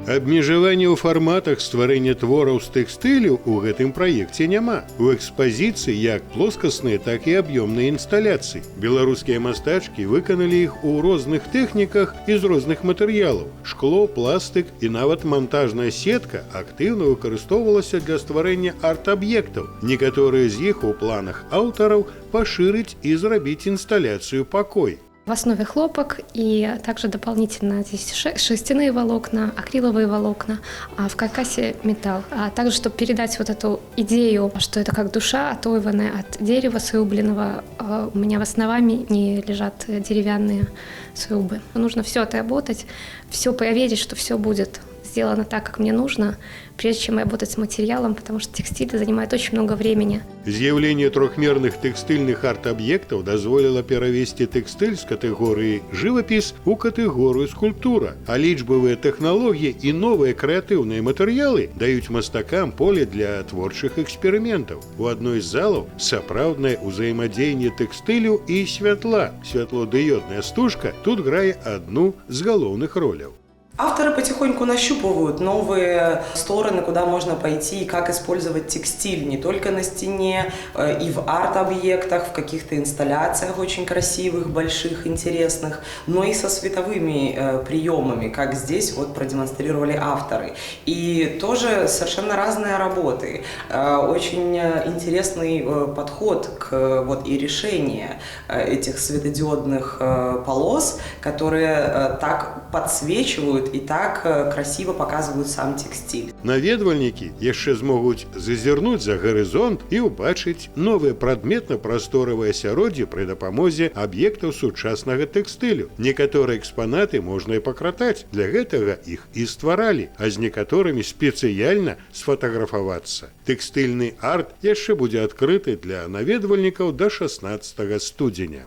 Абмежавання ў фарматах стварэння твораў з тэкстылю ў гэтым праекце няма. У экспазіцыі як плоскасныя, так і аб'ёмныя інсталяцыі. Беларускія мастачкі выканалі іх у розных тэхніках і з розных матэрыялаў. Шкло, пластык і нават монтажная сетка актыўна выкарыстоўвалася для стварэння арт-аб'ектаў. Некаторыя з іх у планах аўтараў пашырыць і зрабіць інсталяцыю «Покой». В основе хлопок и также дополнительно здесь шерстяные волокна, акриловые волокна, а в каркасе металл. А также, чтобы передать вот эту идею, что это как душа, оторванная от дерева срубленного, у меня в основании лежат деревянные срубы. Нужно все отработать, все проверить, что все будет сделано так, как мне нужно, прежде чем работать с материалом, потому что текстиль занимает очень много времени. З'яўленне трохмерных тэкстыльных арт-аб'ектаў дазволіла перавесці тэкстыль з катэгорыі жывапіс у катэгорыю скульптура, а лічбавыя тэхналогіі і новыя крэатыўныя матэрыялы даюць мастакам поле для творчых эксперыментаў. У адной з залаў сапраўднае ўзаемадзеянне тэкстылю і святла. Святлодыёдная стужка тут грае адну з галоўных роляў. Авторы потихоньку нащупывают новые стороны, куда можно пойти и как использовать текстиль не только на стене, и в арт-объектах, в каких-то инсталляциях очень красивых, больших, интересных, но и со световыми приемами, как здесь вот продемонстрировали авторы. И тоже совершенно разные работы, очень интересный подход к и решение этих светодиодных полос, которые так подсвечивают і так красиво показваюць сам текстиль. Наведвальнікі яшчэ змогуць зазірнуць за гарызонт і ўбачыць новае прадметна-прасторавае асяроддзе пры дапамозе аб'ектаў сучаснага тэкстылю. Некаторыя экспанаты можна і пакратаць, для гэтага іх і стваралі, а з некаторымі спецыяльна сфатаграфавацца. Тэкстыльны арт яшчэ будзе адкрыты для наведвальнікаў да 16 студзеня.